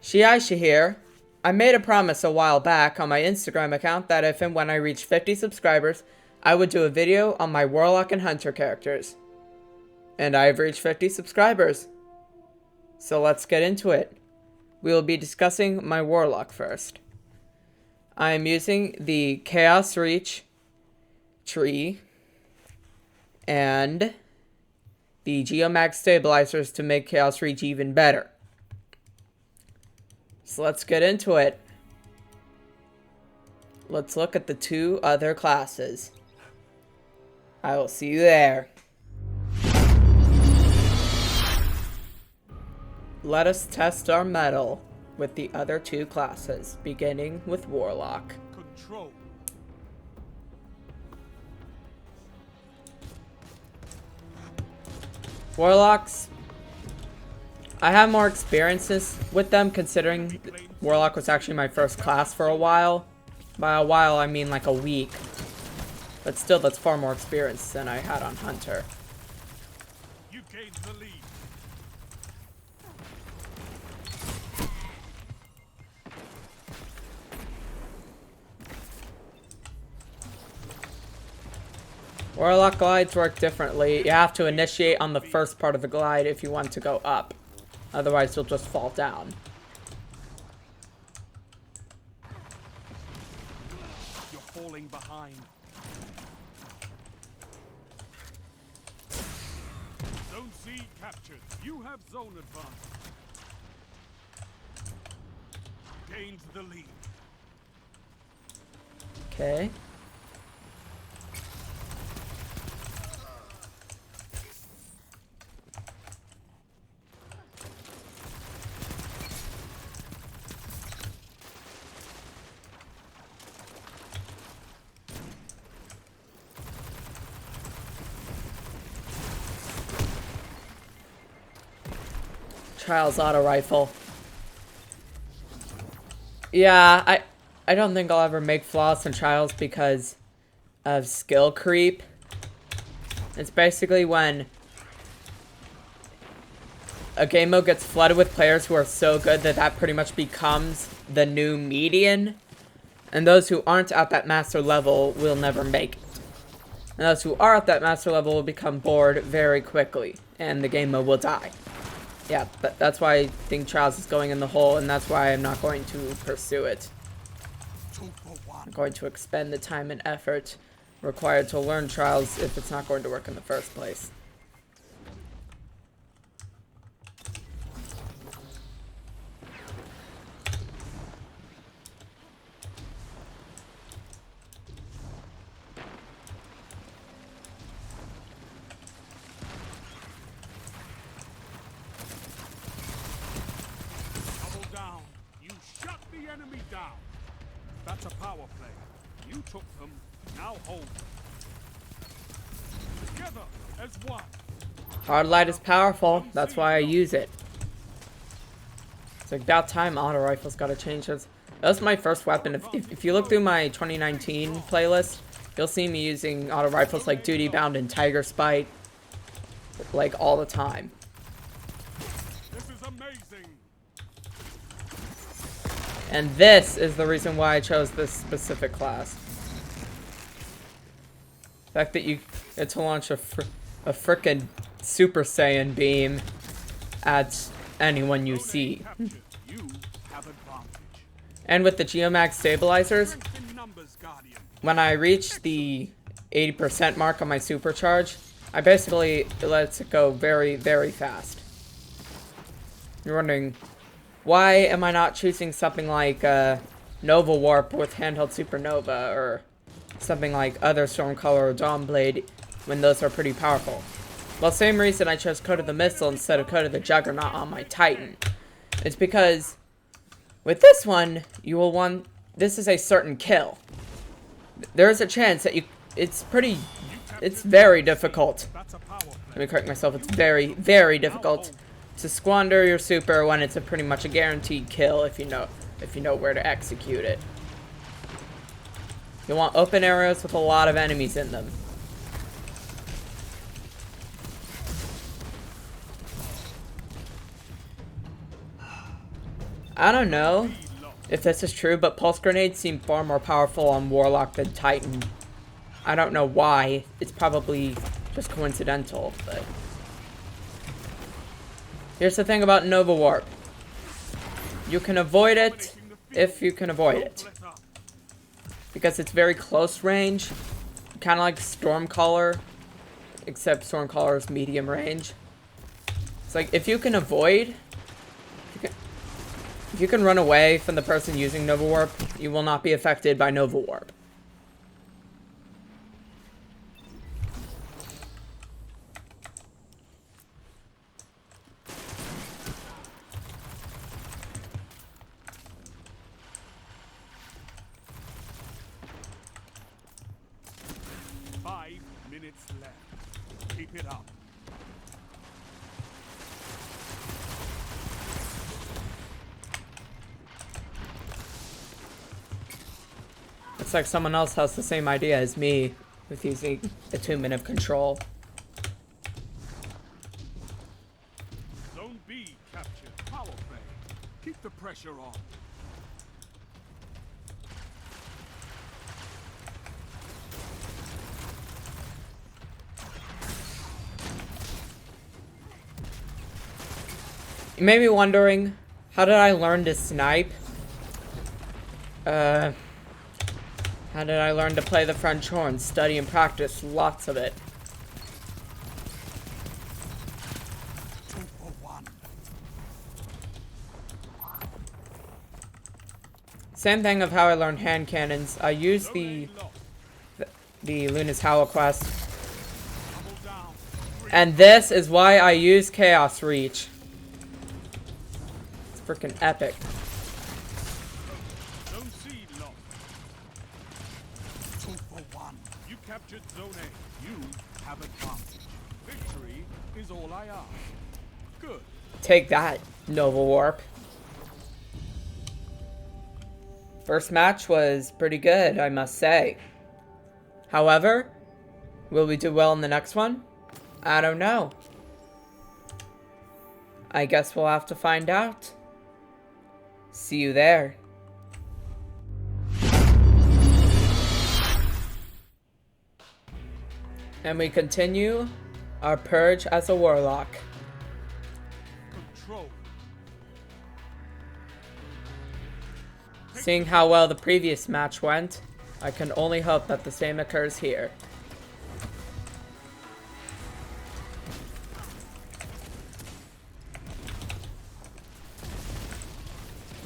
Shihai-sha here. I made a promise a while back on my Instagram account that if and when I reach 50 subscribers, I would do a video on my Warlock and Hunter characters. And I've reached 50 subscribers. So let's get into it. We will be discussing my Warlock first. I am using the Chaos Reach tree and the Geomax stabilizers to make Chaos Reach even better. So let's get into it. Let's look at the two other classes. I will see you there. Let us test our mettle with the other two classes, beginning with Warlock. Control. Warlocks, I have more experiences with them considering Warlock was actually my first class for a while. By a while, I mean like a week. But still, that's far more experience than I had on Hunter. You gained the lead. Warlock glides work differently. You have to initiate on the first part of the glide if you want to go up. Otherwise, you'll just fall down. You're falling behind. Zone C captured. You have zone advantage. Gained the lead. Okay. Trials auto rifle. Yeah, I don't think I'll ever make flawless in Trials because of skill creep. It's basically when a game mode gets flooded with players who are so good that that pretty much becomes the new median. And those who aren't at that master level will never make it. And those who are at that master level will become bored very quickly, and the game mode will die. Yeah, that's why I think Trials is going in the hole, and that's why I'm not going to pursue it. I'm going to expend the time and effort required to learn Trials if it's not going to work in the first place. Enemy down. That's a power play. You took them. Now hold them. Together as one. Hard light is powerful. That's why I use it. It's like about time auto rifles gotta change. That was my first weapon. If you look through my 2019 playlist, you'll see me using auto rifles like Duty Bound and Tiger Spite, like all the time. This is amazing. And this is the reason why I chose this specific class. The fact that you get to launch a frickin' Super Saiyan beam at anyone you see. And with the Geomax stabilizers, when I reach the 80% mark on my supercharge, I basically let it go very, very fast. You're wondering, why am I not choosing something like Nova Warp with handheld Supernova or something like other Stormcaller or Dawnblade when those are pretty powerful? Well, same reason I chose Code of the Missile instead of Code of the Juggernaut on my Titan. It's because with this one, you will want, this is a certain kill. There is a chance that it's very difficult. Let me correct myself, it's very, very difficult to squander your super when it's pretty much a guaranteed kill if you know where to execute it. You want open areas with a lot of enemies in them. I don't know if this is true, but pulse grenades seem far more powerful on Warlock than Titan. I don't know why. It's probably just coincidental, but... Here's the thing about Nova Warp. You can avoid it if you can avoid it. Because it's very close range. Kind of like Stormcaller. Except Stormcaller is medium range. It's like, if you can avoid... If you can run away from the person using Nova Warp, you will not be affected by Nova Warp. Keep it up. Looks like someone else has the same idea as me with using Attunement of Control. Zone B captured. Power play. Keep the pressure on. You may be wondering, how did I learn to snipe? How did I learn to play the French horn? Study and practice lots of it. 2 for 1. Same thing of how I learned hand cannons. I used the Luna's Howl quest. And this is why I use Chaos Reach. It's freaking epic. Zone C lost. 2 for 1. You captured Zone A. You have advantage. Victory is all I ask. Good. Take that, Nova Warp. First match was pretty good, I must say. However, will we do well in the next one? I don't know. I guess we'll have to find out. See you there. And we continue our purge as a Warlock. Control. Seeing how well the previous match went, I can only hope that the same occurs here.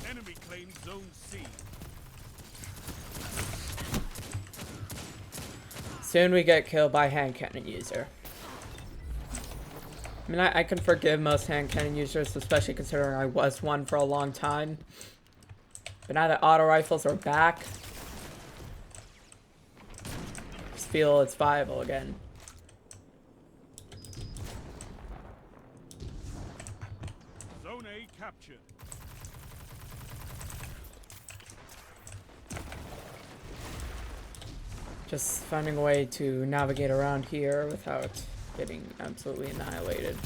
Enemy claims Zone C. Soon we get killed by hand cannon user. I mean, I can forgive most hand cannon users, especially considering I was one for a long time. But now that auto rifles are back, I just feel it's viable again. Zone A captured. Just finding a way to navigate around here without getting absolutely annihilated.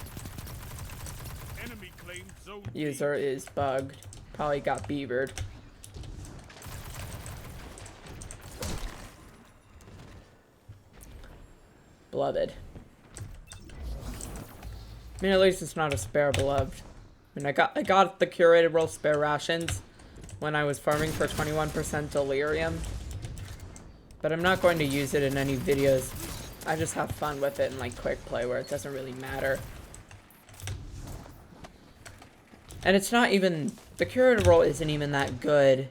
Enemy claims Zone B. User is bugged. Probably got beavered. Beloved. I mean, at least it's not a spare beloved. I mean, I got the curated role spare rations when I was farming for 21% delirium. But I'm not going to use it in any videos. I just have fun with it in like quick play where it doesn't really matter. And it's not even, the curated role isn't even that good.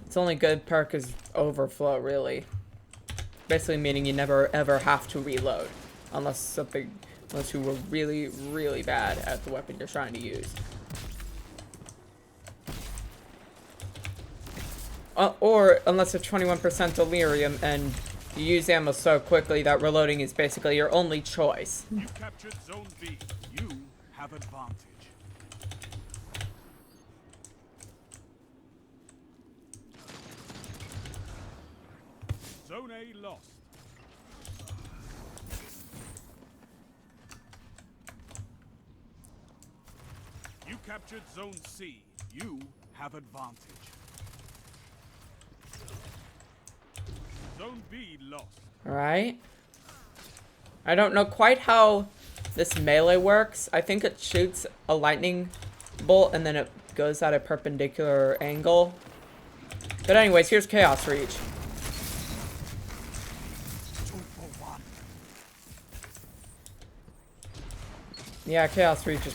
Its only good perk is overflow, really. Basically meaning you never ever have to reload. Unless you were really, really bad at the weapon you're trying to use. Or unless it's 21% delirium and you use ammo so quickly that reloading is basically your only choice. You captured Zone B. You have advantage. Zone A lost. You captured Zone C. You have advantage. Zone B lost. Alright. I don't know quite how this melee works. I think it shoots a lightning bolt and then it goes at a perpendicular angle. But anyways, here's Chaos Reach. 2 for 1. Yeah, Chaos Reach is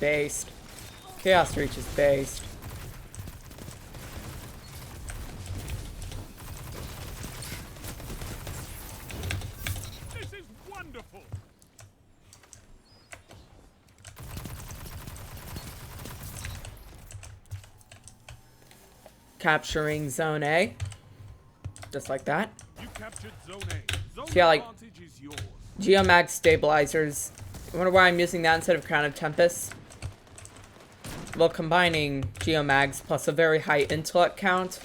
based. Chaos Reach is based. This is wonderful. Capturing Zone A. Just like that. You captured Zone A. Zone See how, like, advantage is yours. Geomag stabilizers. I wonder why I'm using that instead of Crown of Tempest. Well, combining Geomags plus a very high intellect count,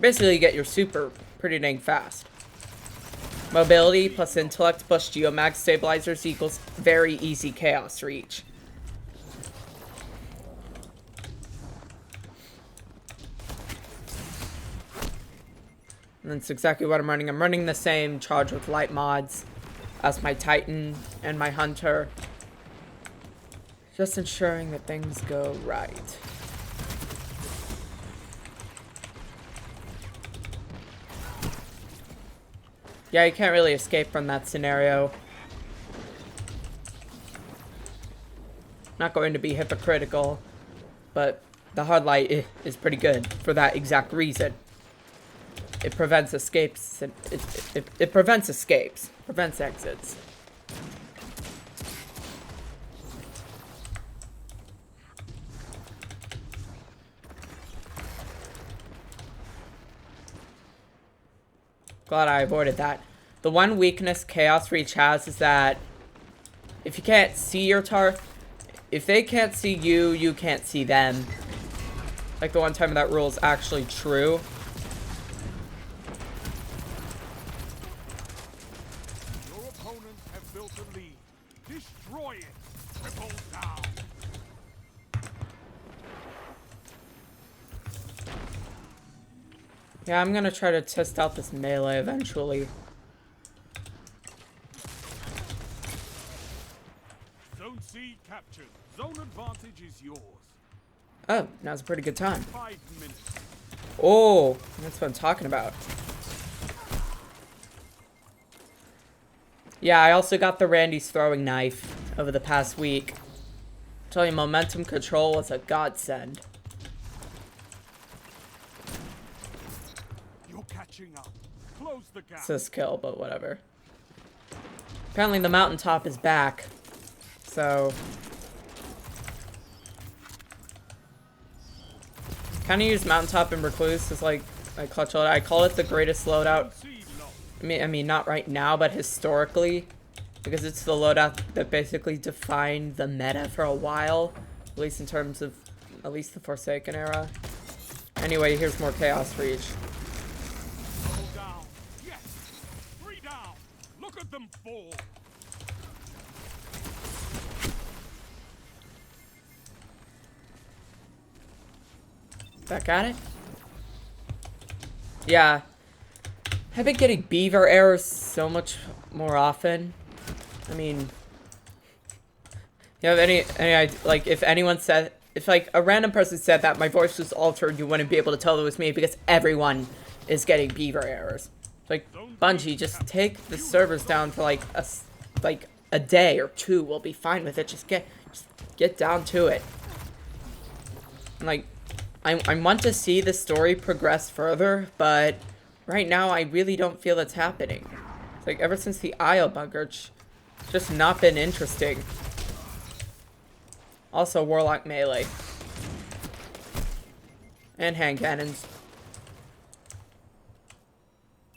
basically you get your super pretty dang fast. Mobility plus intellect plus Geomag stabilizers equals very easy Chaos Reach. And that's exactly what I'm running. I'm running the same charge with light mods as my Titan and my Hunter. Just ensuring that things go right. Yeah, you can't really escape from that scenario. Not going to be hypocritical, but the hard light is pretty good for that exact reason. It prevents escapes. It prevents escapes. Prevents exits. Glad I avoided that. The one weakness Chaos Reach has is that if you can't see your if they can't see you, you can't see them. Like the one time that rule is actually true. Your opponents have built a lead. Destroy it. Triple down. Yeah, I'm gonna try to test out this melee eventually. Zone C captured. Zone advantage is yours. Oh, now's a pretty good time. 5 minutes. Oh, that's what I'm talking about. Yeah, I also got the Randy's throwing knife over the past week. I'm telling you, momentum control was a godsend. You're catching up. Close the gap. It's a skill, but whatever. Apparently the mountaintop is back. So kind of use mountaintop and recluse as like a clutch loadout. I call it the greatest loadout. I mean, not right now, but historically, because it's the loadout that basically defined the meta for a while, at least in terms of the Forsaken era. Anyway, here's more Chaos Reach. Double down. Yes. 3 down. Look at them fall. Back at it. Yeah. I've been getting beaver errors so much more often. I mean, you have any like, if anyone said, if like a random person said that my voice was altered, you wouldn't be able to tell it was me because everyone is getting beaver errors. Like, Bungie, just take the servers down for like a day or two. We'll be fine with it. Just get down to it. And like, I want to see the story progress further, but right now I really don't feel it's happening. It's like ever since the IO bugger, it's just not been interesting. Also, Warlock melee. And hand cannons.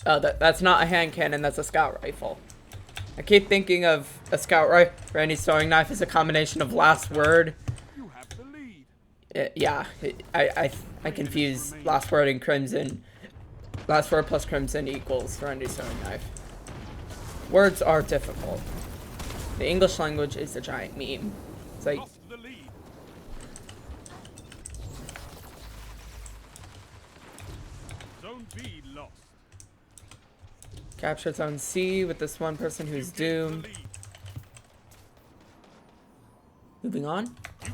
Oh, that's not a hand cannon, that's a scout rifle. I keep thinking of a scout rifle. Randy's throwing knife is a combination of last word. You have the lead. Yeah, I confuse last word and crimson. Last word plus crimson equals Randy's throwing knife. Words are difficult. The English language is a giant meme. It's like, Lost the lead. Zone B lost. Captured Zone C with this one person who's doomed. Moving on. You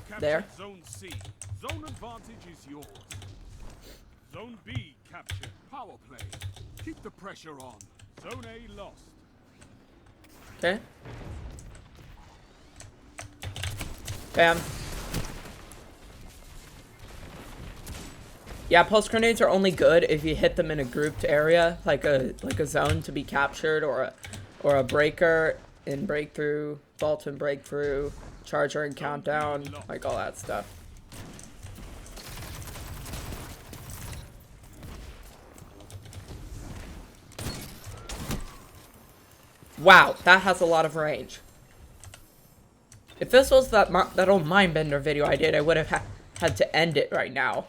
captured There. Zone C. Zone advantage is yours. Zone B captured. Power play. Keep the pressure on. Zone A lost. Okay. Bam. Yeah, pulse grenades are only good if you hit them in a grouped area, like a zone to be captured, or a breaker in breakthrough, vault in breakthrough, charger in countdown, like all that stuff. Wow, that has a lot of range. If this was that old Mindbender video I did, I would have had to end it right now.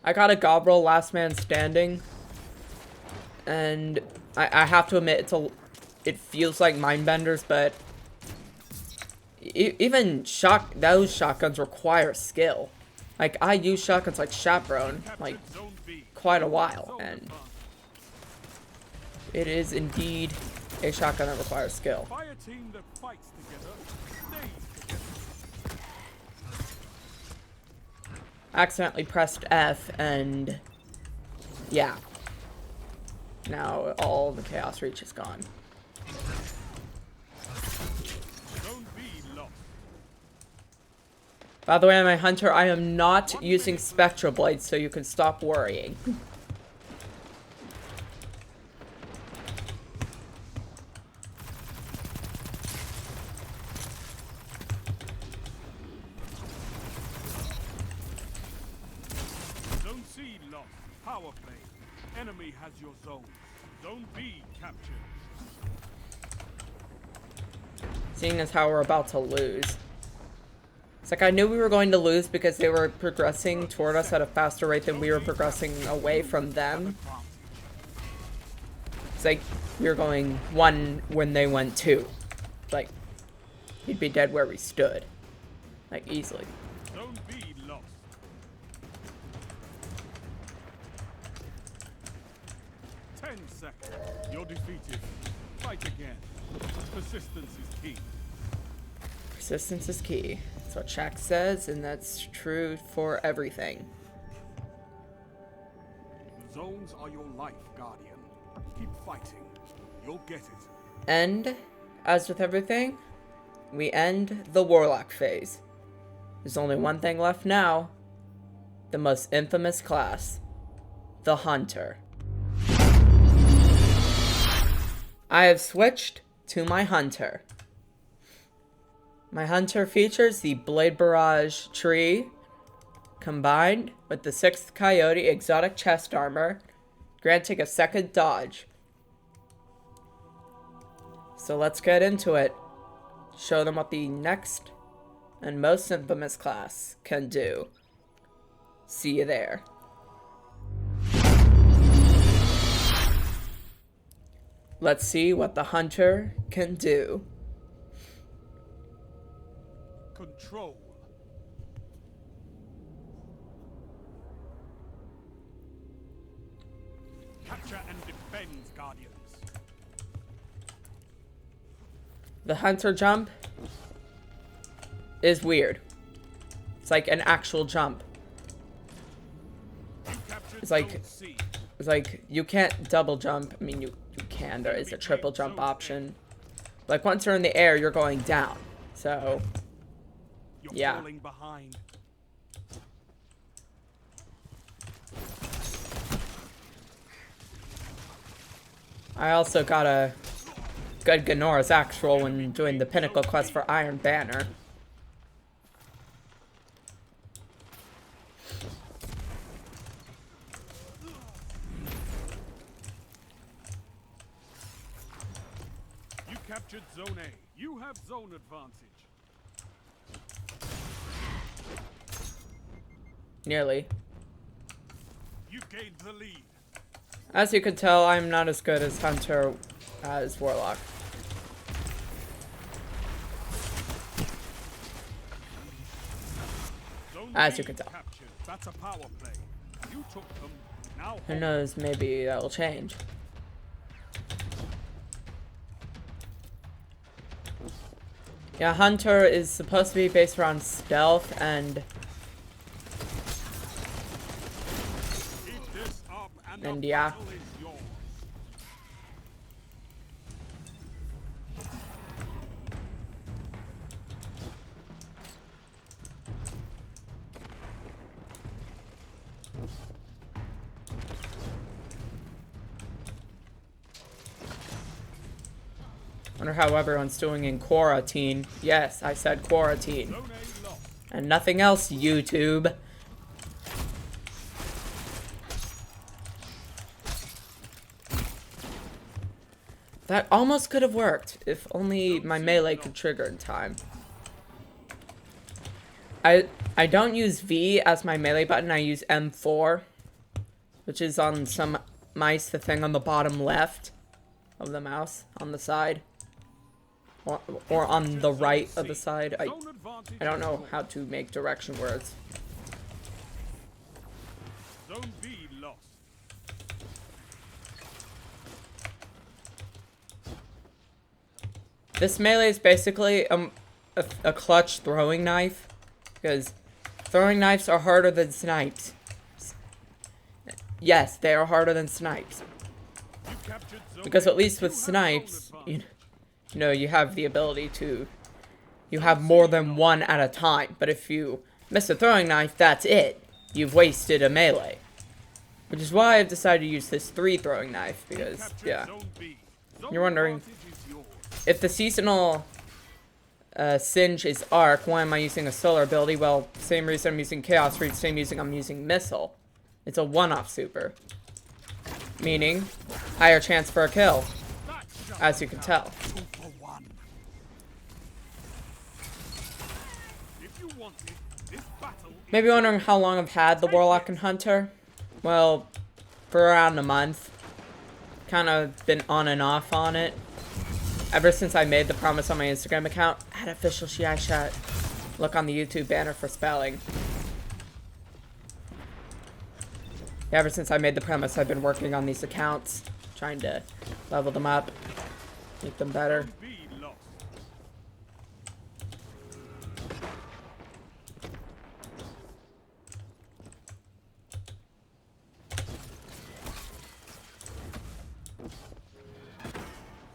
I got a gob roll last man standing, and I have to admit it feels like Mindbenders, but even those shotguns require skill. Like, I use shotguns like Chaperone like quite a while, and it is indeed a shotgun that requires skill. Fire team that fights together stays together. Accidentally pressed F, and yeah. Now all the Chaos Reach is gone. Zone B lost. By the way, my hunter, I am not using Spectral Blades, so you can stop worrying. Zone C lost. Power play. Enemy has your zone. Zone B captured. Seeing as how we're about to lose. It's like I knew we were going to lose because they were progressing toward us at a faster rate than we were progressing away from them. It's like we were going 1 when they went 2. Like, he'd be dead where we stood. Like, easily. Zone B lost. Ten seconds. You're defeated. Fight again. Persistence is key. Persistence is key. That's what Shaq says, and that's true for everything. Zones are your life, Guardian. Keep fighting. You'll get it. And, as with everything, we end the Warlock phase. There's only one thing left now. The most infamous class. The Hunter. I have switched to my Hunter. My Hunter features the Blade Barrage tree, combined with the 6th Coyote exotic chest armor, granting a second dodge. So let's get into it. Show them what the next and most infamous class can do. See you there. Let's see what the Hunter can do. Control. Capture and defend, Guardians. The Hunter jump is weird. It's like an actual jump. You captured It's like Zone C. It's like you can't double jump. I mean, you can. There is a triple jump option. Like once you're in the air, you're going down. So You're yeah. falling behind. I also got a good Ganora's axe roll when doing the pinnacle quest for Iron Banner. You captured Zone A. You have zone advantage. Nearly. You gained the lead. As you can tell, I'm not as good as Hunter as Warlock. Zone As B you can tell. captured. That's a power play. You took them. Now Who hold knows, maybe that will change. Yeah, Hunter is supposed to be based around stealth and Keep this up and the yeah. battle is yours. Wonder how everyone's doing in quarantine. Yes, I said quarantine. Zone A lost. And nothing else, YouTube. That almost could have worked, if only my melee could trigger in time. I don't use V as my melee button, I use M4. Which is on some mice, the thing on the bottom left of the mouse, on the side. Or on the right of the side. I don't know how to make direction words. Zone B lost. This melee is basically a clutch throwing knife. Because throwing knives are harder than snipes. Yes, they are harder than snipes. You captured zone Because A. at least with You have snipes, zone you advantage. know, you have the ability to... You have more than one at a time. But if you miss a throwing knife, that's it. You've wasted a melee. Which is why I've decided to use this 3 throwing knife. Because, Captured yeah. zone B. Zone You're wondering, advantage is yours. if the seasonal Singe is arc, why am I using a solar ability? Well, same reason I'm using Chaos Reach, same reason I'm using Missile. It's a one-off super. Meaning, higher chance for a kill, as you can tell. 2 for 1. If you want it, this battle Maybe wondering how long I've had the Warlock and Hunter? Well, for around a month. Kind of been on and off on it. Ever since I made the promise on my Instagram account, at official Shihai-sha. Look on the YouTube banner for spelling. Ever since I made the premise, I've been working on these accounts, trying to level them up, make them better. Zone B lost.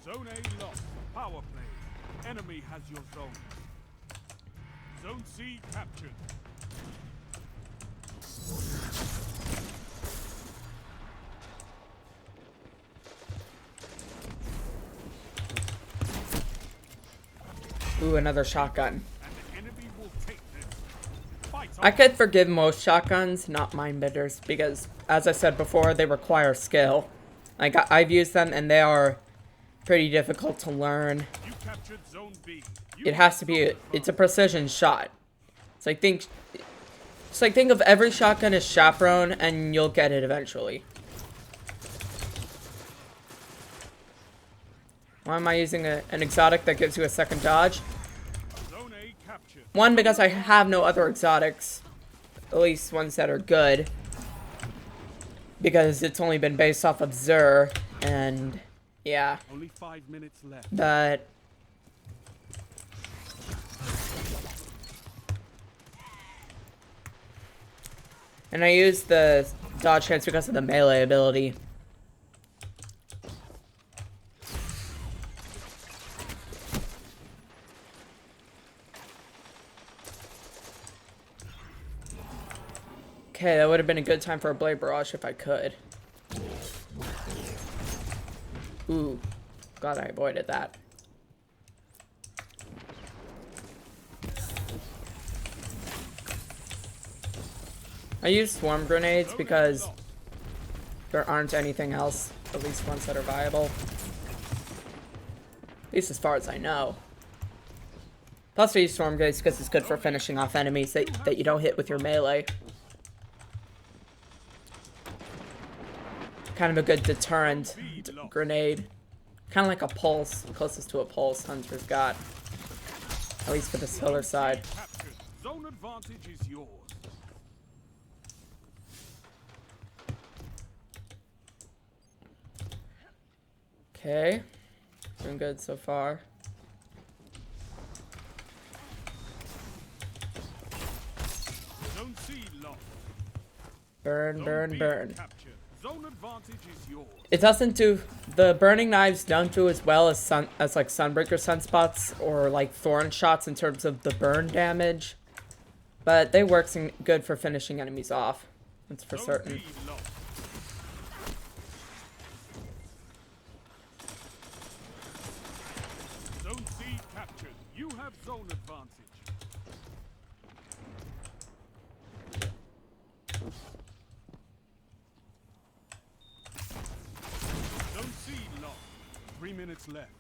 Zone A lost. Power play. Enemy has your zone. Zone C captured. Ooh, another shotgun. And the enemy will take this. Fight on. I could forgive most shotguns, not mind bitters, because, as I said before, they require skill. Like, I've used them, and they are pretty difficult to learn. You captured zone B. You It has to be, it's a precision shot. It's like, think of every shotgun as chaperone, and you'll get it eventually. Why am I using an exotic that gives you a second dodge? Zone A captured. One, because I have no other exotics. At least ones that are good. Because it's only been based off of Zur, and yeah. Only 5 minutes left. But and I use the dodge chance because of the melee ability. Okay, that would have been a good time for a blade barrage if I could. Ooh, glad I avoided that. I use swarm grenades because there aren't anything else, at least ones that are viable. At least as far as I know. Plus I use swarm grenades because it's good for finishing off enemies that you don't hit with your melee. Kind of a good deterrent grenade. Kind of like a pulse, closest to a pulse Hunter's got. At least for the solar side. Captured. Zone advantage is yours. Okay. Doing good so far. Zone C lost. Burn, Zone burn, B burn. captured. Zone advantage is yours. It doesn't do, the burning knives don't do as well as like Sunbreaker Sunspots or like Thorn shots in terms of the burn damage. But they work good for finishing enemies off. That's for Zone certain. B lost. Zone C captured. You have zone advantage. Zone C lost. 3 minutes left.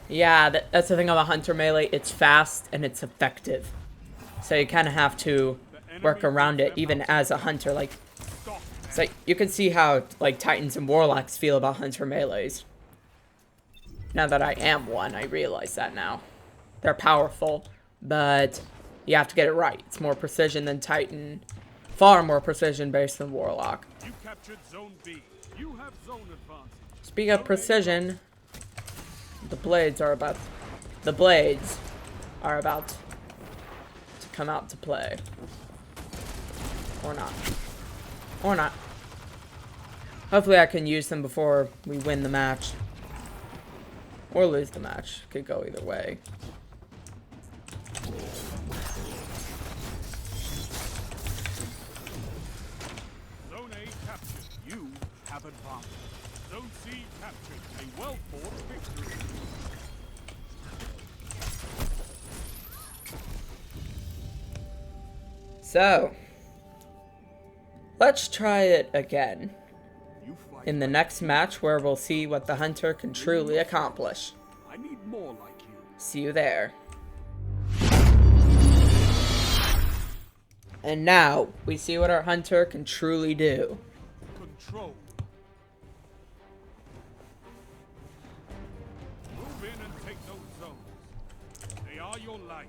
Yeah, that's the thing about Hunter Melee. It's fast and it's effective. So you kind of have to work around it even as a Hunter. Like, it's like you can see how like Titans and Warlocks feel about Hunter Melees. Now that I am one, I realize that now. They're powerful, but you have to get it right. It's more precision than Titan. Far more precision based than Warlock. You captured zone B. You have zone advantage. Speaking of precision, the blades are about to come out to play. Or not. Or not. Hopefully I can use them before we win the match. Or lose the match. Could go either way. Zone A captured. You have advantage. Zone C captured. A well-fought victory. So, let's try it again You fight. in the next match where we'll see what the Hunter can truly accomplish. I need more like you. See you there. And now, we see what our Hunter can truly do. Control. Move in and take those zones. They are your life.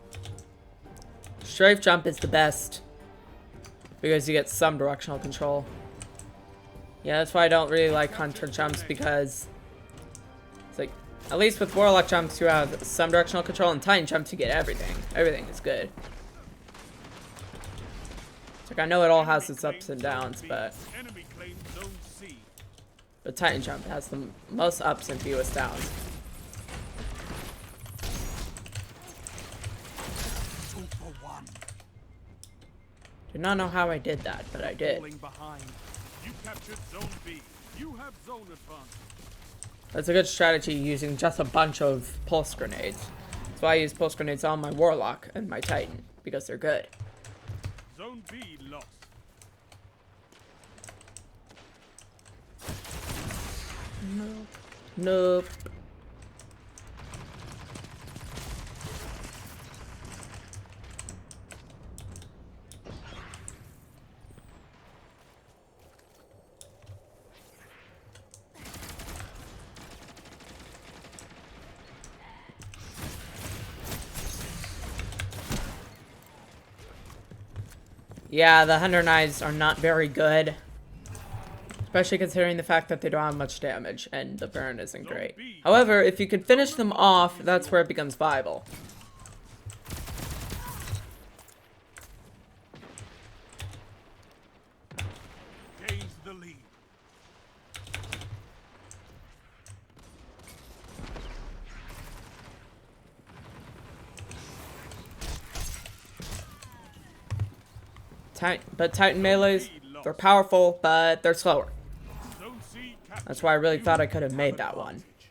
Strafe Jump is the best, because you get some directional control. Yeah, that's why I don't really like Hunter Jumps, because it's like, at least with Warlock Jumps you have some directional control, and Titan Jumps you get everything. Everything is good. It's like, I know it all has its ups and downs, but Enemy claims zone C. the Titan Jump has the most ups and fewest downs. 2 for 1. Do not know how I did that, but I did. Falling behind. You captured zone B. You have zone advantage. That's a good strategy, using just a bunch of pulse grenades. That's why I use pulse grenades on my Warlock and my Titan, because they're good. Zone B lost. Nope. Yeah, the Hunter Knives are not very good. Especially considering the fact that they don't have much damage, and the burn isn't great. However, if you can finish them off, that's where it becomes viable. Gains the lead. But Titan melees, they're powerful, but they're slower. Zone C captured. That's why I really You thought I could have have made that one. advantage.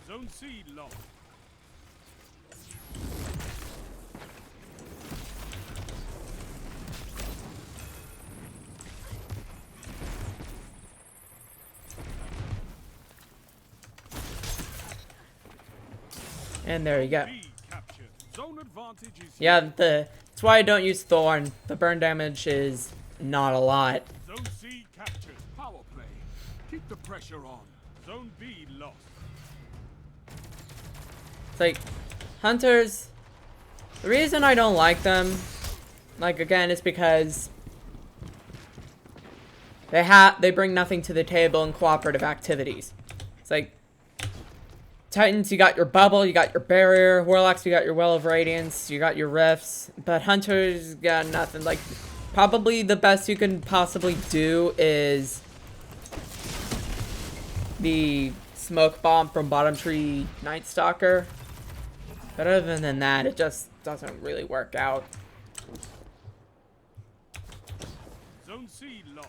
Zone C lost. And there you go. B captured. Zone advantage is Yeah, that's why I don't use Thorn. The burn damage is not a lot. Zone C captured. Power play. Keep the pressure on. Zone B lost. It's like, hunters, the reason I don't like them, like, again, is because they bring nothing to the table in cooperative activities. It's like, Titans, you got your bubble, you got your barrier. Warlocks, you got your well of radiance, you got your rifts. But hunters got nothing. Like, probably the best you can possibly do is the smoke bomb from Bottom Tree Night Stalker. But other than that, it just doesn't really work out. Zone C lost.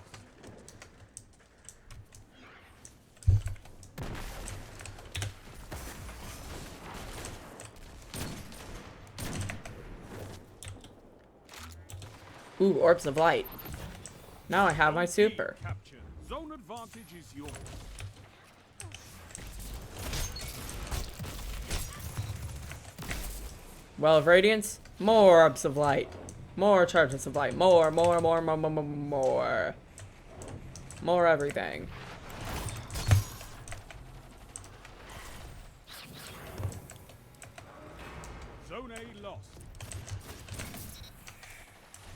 Ooh, Orbs of Light. Now I have my super. Captured. Zone advantage is yours. Well of Radiance. More Orbs of Light. More Charges of Light. More. More everything. Zone A lost.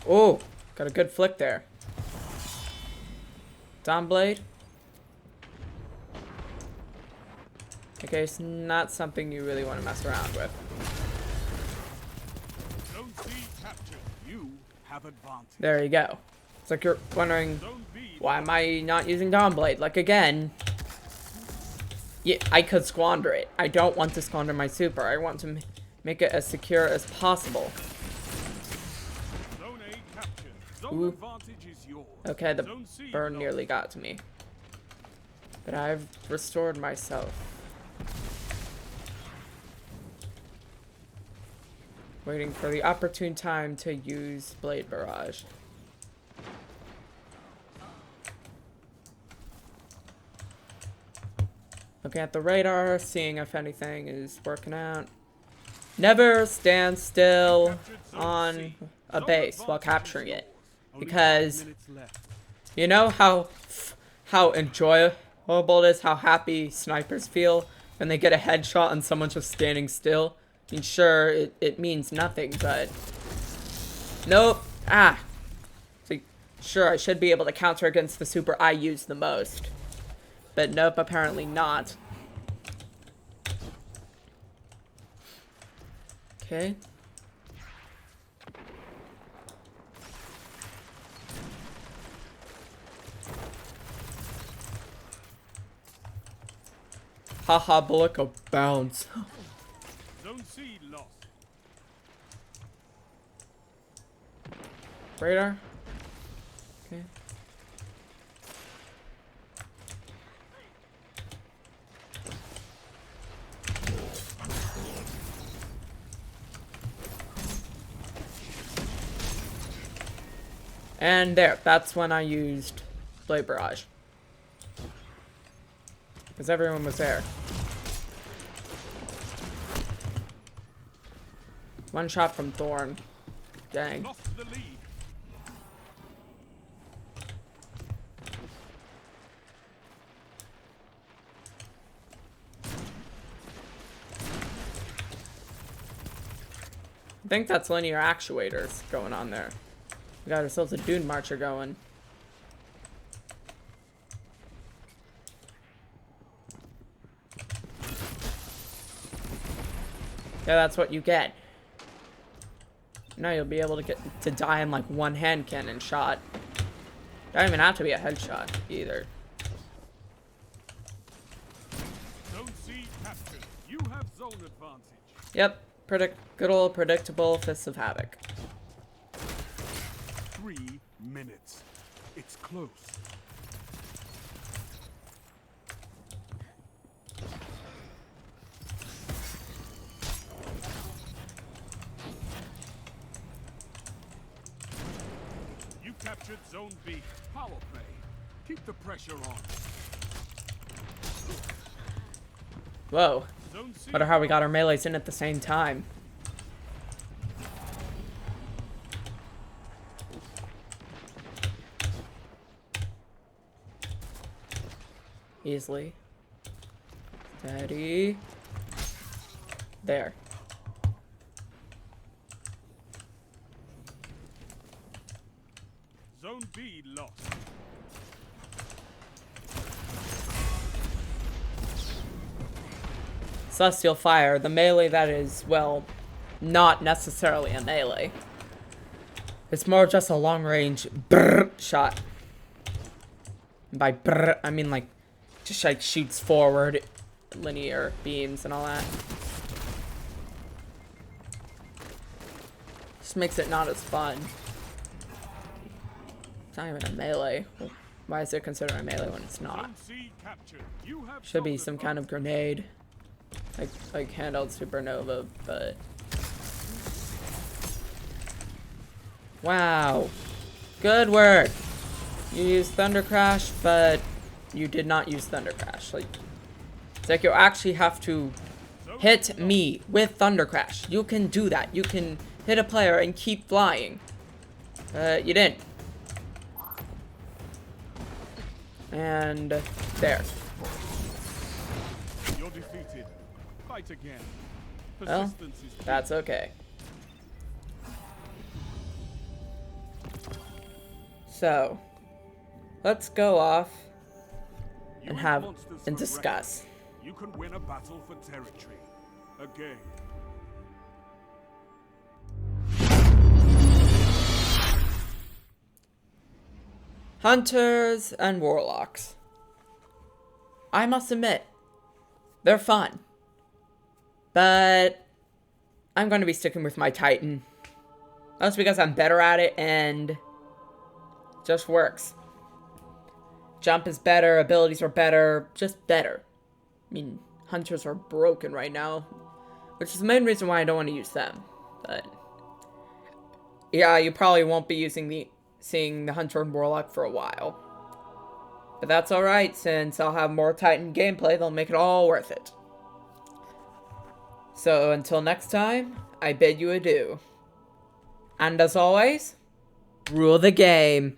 Oh, got a good flick there. Dawnblade. Okay, it's not something you really want to mess around with. Zone C captured. You have advantage. There you go. It's like you're wondering, Zone B why am I not using Dawnblade? Like, again, yeah, I could squander it. I don't want to squander my super. I want to make it as secure as possible. Zone A captured. Zone Ooh. advantage is yours. Okay, the Zone C burn lost. nearly got to me. But I've restored myself. Waiting for the opportune time to use Blade Barrage. Looking at the radar, seeing if anything is working out. Never stand still on a base while capturing it. Because you know how enjoyable it is, how happy snipers feel when they get a headshot and someone's just standing still? I mean, sure, it means nothing, but... Nope. Ah. So, sure, I should be able to counter against the super I use the most. But nope, apparently not. Okay. Haha, bullock a bounce. Zone C lost. Radar. Okay. And there, that's when I used Blade Barrage. Because everyone was there. One shot from Thorn. Dang. Lost the lead. I think that's linear actuators going on there. We got ourselves a Dune Marcher going. Yeah, that's what you get. Now you'll be able to get to die in like one hand cannon shot. Don't even have to be a headshot either. Zone C captured. You have zone advantage. Yep, good old predictable Fists of Havoc. 3 minutes. It's close. You captured Zone B. Power play. Keep the pressure on. Whoa. Zone C. Wonder how we got our melees in at the same time. Easily. Steady. There. Zone B lost. Celestial Fire, the melee that is, well, not necessarily a melee. It's more just a long-range shot. And by brr, I mean like, just like shoots forward, linear beams and all that. Just makes it not as fun. It's not even a melee. Why is it considered a melee when it's not? Should be some kind of grenade. Like handheld supernova, but... Wow. Good work. You used Thunder Crash, but you did not use Thunder Crash. Like, it's like you actually have to hit me with Thunder Crash. You can do that. You can hit a player and keep flying. You didn't. And there. You're defeated. Fight again. Well, that's okay. So, let's go off and discuss. You can win a battle for territory. Again. Hunters and Warlocks. I must admit, they're fun. But I'm going to be sticking with my Titan. That's because I'm better at it and just works. Jump is better, abilities are better, just better. I mean, Hunters are broken right now, which is the main reason why I don't want to use them. But yeah, you probably won't be seeing the Hunter and Warlock for a while. But that's alright, since I'll have more Titan gameplay, they'll make it all worth it. So until next time, I bid you adieu. And as always, rule the game.